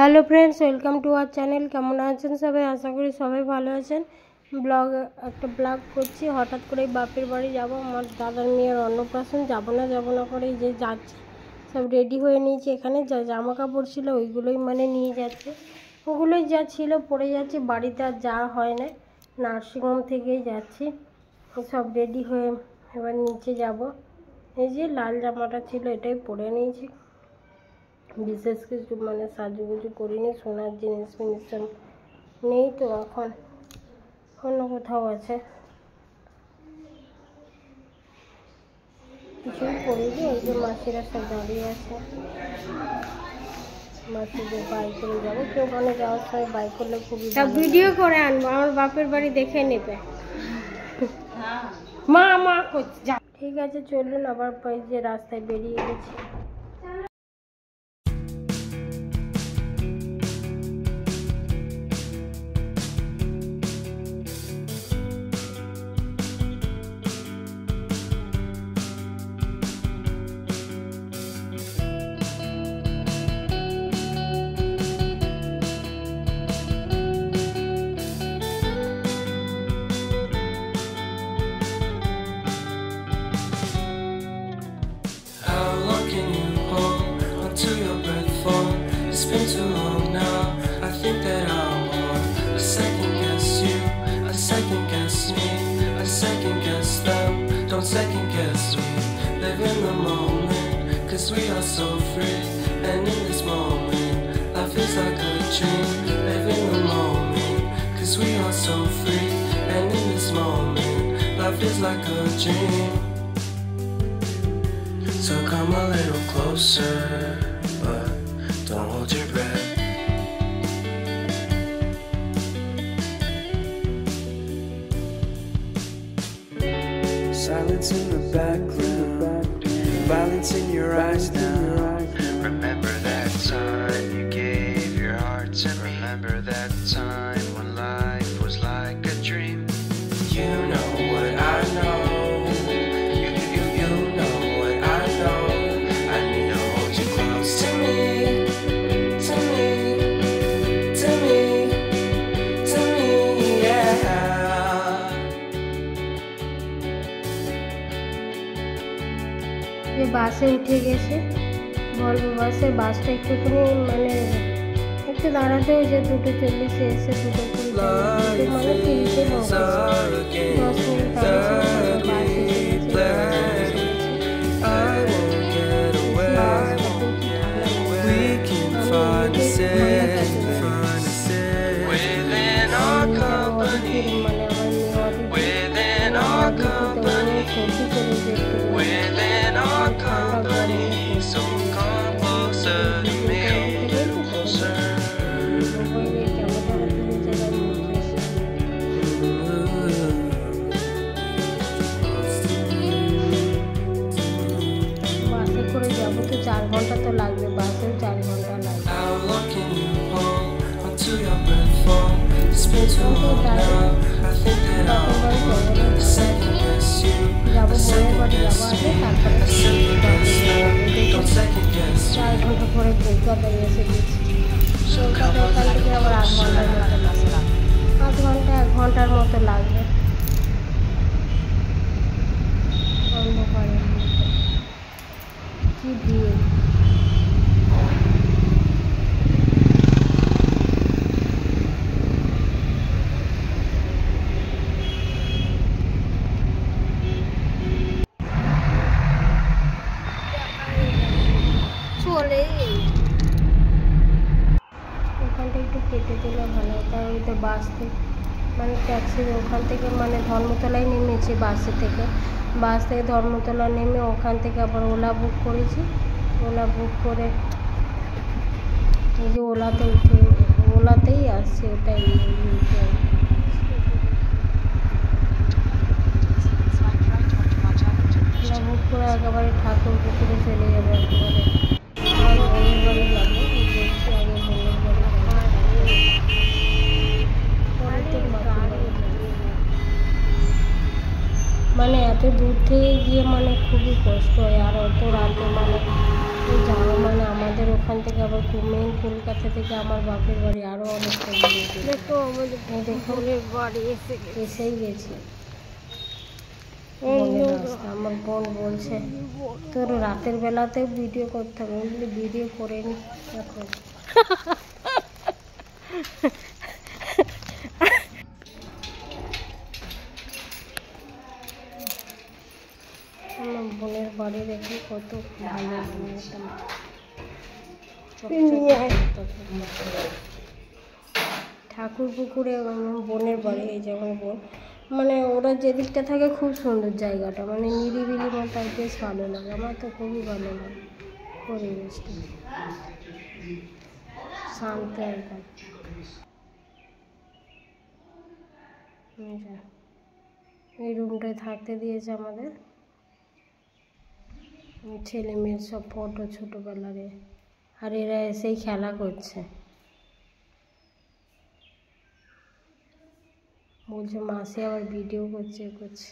Hello friends, welcome to our channel. কেমন আছেন সবাই? আশা করি সবাই ভালো আছেন। ব্লগ করছি। হঠাৎ করে বাপের বাড়ি যাব, আমার দাদার মেয়ের অন্নপ্রাশন। যাবো না করেই যে যাচ্ছে, সব রেডি হয়ে নিয়েছি। এখানে যা জামা কাপড় ছিল ওইগুলোই নিয়ে যাচ্ছে, ওগুলোই যা ছিল পরে যাচ্ছে। বাড়িতে আর যাওয়া হয় না, নার্সিংহোম থেকেই যাচ্ছি। সব রেডি হয়ে এবার নিচে যাব। এই যে লাল জামাটা ছিল এটাই পরে নিয়েছি, বিশেষ কিছু সাজুগুজু করিনি। সোনার জিনিস নেই তো, এখন অন্য কোথাও আছে, কিছুই করিনি। ওই যে মাসিরা সব দাঁড়িয়ে আছে, মাসিদের বাই করে যাবো। কেউ ওখানে যাওয়ার সময় বাই করলে খুবই ভিডিও করে আনবো, আমার বাপের বাড়ি দেখে নেবে। মা করছে, যা। ঠিক আছে চলুন, আবার যে রাস্তায় বেরিয়ে গেছি। It's been too long now. I think that I want a second guess you, a second guess me, a second guess them. Don't second guess me. Live in the moment, 'cause we are so free. And in this moment, life is like a dream. Live in the moment, 'cause we are so free. And in this moment, life is like a dream. So come a little closer, but don't hold your breath. Silence in the background, violence in your eyes now. Remember that time you gave your heart to me. Remember that time when life was like a dream. You know what I know. You know what I know. I need to hold you close to me. বাসে উঠে গেছে, Volvo বাসে। বাসটা একটুখানি একটু দাঁড়াতে হয়েছে, 2:40 এসে 2:20 3টে 10 minute So come closer to me, closer. বাসে করে যাবো তো 4 ঘন্টা তো লাগবে, বাসেও 4 ঘন্টা লাগবে। যাবো বইয়ের বাড়ি যাবো আগে, তারপরে 4 ঘন্টা পরে কলকাতায় এসে গেছি। কলকাতা ওখান থেকে আবার 8 ঘন্টার মতো লাগবে, 8 ঘন্টা 1 ঘন্টার মতো লাগবে। অন্ধকারে কি ভিড়। ওখানটা একটু কেটে দিলে ভালো হতো। ওই তো বাস থেকে ট্যাক্সি ওখান থেকে ধর্মতলায় নেমেছি। বাস থেকে ধর্মতলা নেমে ওখান থেকে আবার ওলা বুক করেছি। ওলা বুক করে এই যে ওলাতে উঠে ওলাতেই আসছে, ওটাই ওলা বুক করে একেবারে ঠাকুর পুকুরে চলে যাবে। একেবারে বোনের বাড়ি যাবো, দেখছি আগে বোনের বাড়ি এত দূর থেকে গিয়ে খুবই কষ্ট হয়। আর অত রাতে যাওয়া আমাদের ওখানে ওখান থেকে আবার মেন কলকাতা থেকে আমার বাপের বাড়ি আরও অনেকটা দূরে। দেখো আমাদের বোনের বাড়ি এসেই গেছি। আমার বোন বলছে তোর রাতের বেলাতেও ভিডিও করতে হবে, আমি বলি ভিডিও করে নি এখন। আমার বোনের বাড়ি দেখি কত ভালো বানিয়েছিলাম। ঠাকুর পুকুরে বোনের বাড়ি, এই যে আমার বোন, মানে ওরা যেদিকটা থাকে খুব সুন্দর জায়গাটা, মানে নিরিবিলি মতো বেশ ভালো লাগে, আমার তো খুবই ভালো লাগে পরিবেশটা, শান্ত একদম। এই রুমটায় থাকতে দিয়েছে আমাদের, ছেলে মেয়ের সব ফটো ছোটোবেলারে, আর এরা এসেই খেলা করছে, বলছে মাসি আবার ভিডিও করছে করছে।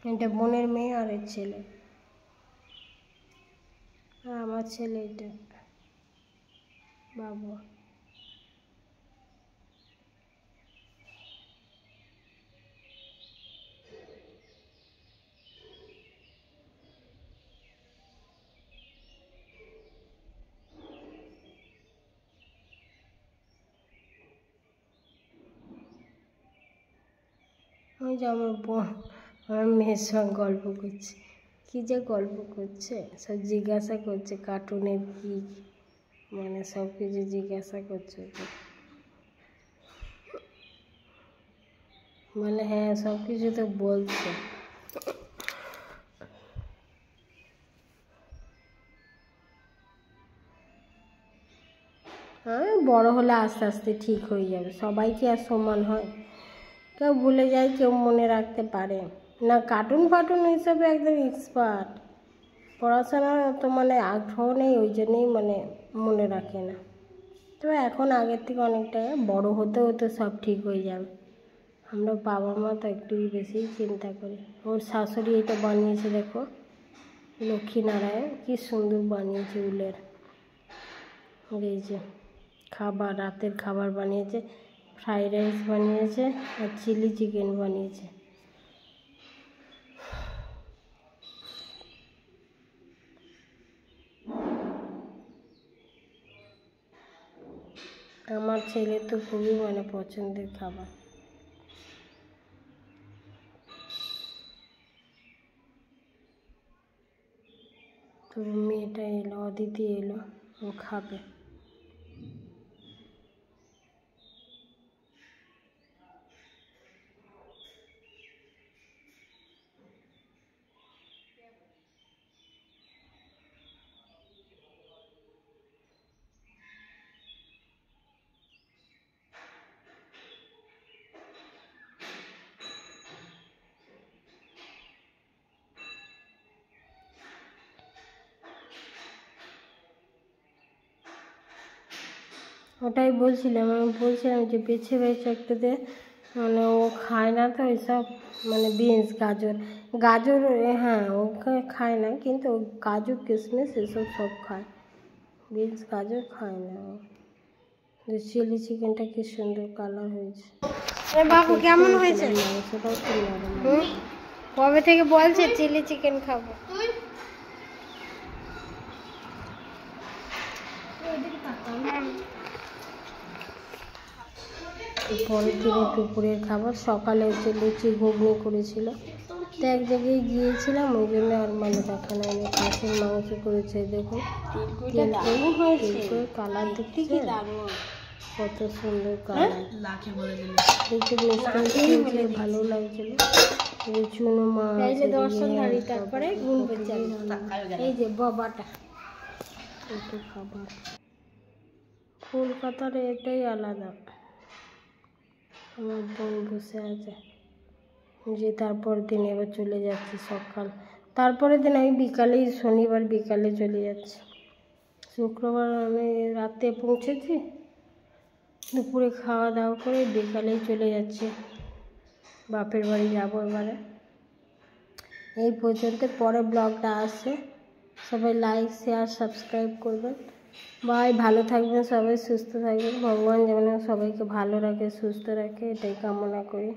এটা বোনের মেয়ে আর এর ছেলে, আর আমার ছেলে এটা বাবু। ওই যে আমার বোন আমার মেয়ের সঙ্গে গল্প করছে, কী যে গল্প করছে, সব জিজ্ঞাসা করছে কার্টুনের কী, মানে সব কিছু জিজ্ঞাসা করছে, মানে হ্যাঁ সব কিছু তো বলছে। হ্যাঁ বড় হলে আস্তে আস্তে ঠিক হয়ে যাবে, সবাই কি আর সমান হয়, কেউ ভুলে যায় কেউ মনে রাখতে পারে না। কার্টুন ফার্টুন হিসাবে একদম এক্সপার্ট, পড়াশোনার তো মানে আগ্রহ নেই, ওই জন্যই মানে মনে রাখে না। তবে এখন আগের থেকে অনেকটা বড় হতে হতে সব ঠিক হয়ে যাবে। আমরা বাবা মা তো একটু বেশি চিন্তা করি। ওর শাশুড়ি এটা বানিয়েছে দেখো, লক্ষ্মীনারায়ণ কী সুন্দর বানিয়েছে উলের। এই যে খাবার, রাতের খাবার বানিয়েছে, ফ্রাইড রাইস বানিয়েছে আর চিলি চিকেন বানিয়েছে। আমার ছেলে তো খুবই মানে পছন্দের খাবার। তো মেয়েটা এলো, অদিতি এলো, ও খাবে। ওটাই বলছিলাম, আমি বলছিলাম যে বেছে বেছে একটু দে, মানে ও খায় না তো ওইসব, মানে বিনস গাজর হ্যাঁ ওকে খায় না, কিন্তু কাজু কিশমিশ এসব সব খায়, বিনস গাজর খায় না। চিলি চিকেনটা কি সুন্দর কালার হয়েছে। বাবু কেমন হয়েছে? মাংসটাও তো নরম। কবে থেকে বলছে চিলি চিকেন খাবো? পরের দিনে দুপুরের খাবার, সকালে হচ্ছে লুচি ঘুগনি করেছিল, তো এক জায়গায় গিয়েছিলাম ওই জন্য আর মানে দেখা নাই। খাসির মাংস করেছে দেখুন, কালার দেখতে কত সুন্দর কালার, দেখতে মিষ্টি ভালো লাগছিল। চুনো মাছ, তারপরে এই যে বাবাটা একটু খাবার। কলকাতার এটাই আলাদা। আমার বোন বসে আছে যে তারপর দিন এবার চলে যাচ্ছি সকাল, তারপরের দিন আমি বিকালেই, শনিবার বিকালে চলে যাচ্ছি। শুক্রবার আমি রাতে পৌঁছেছি, দুপুরে খাওয়া দাওয়া করে বিকালেই চলে যাচ্ছি, বাপের বাড়ি যাবো এবারে। এই পর্যন্ত, পরে ব্লগটা আসছে, সবাই লাইক শেয়ার সাবস্ক্রাইব করবেন। বাই, ভালো থাকবেন সবাই, সুস্থ থাকবেন, ভগবান যেন সবাইকে ভালো রাখে সুস্থ রাখে, এটাই কামনা করি।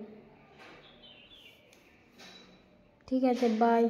ঠিক আছে, বাই।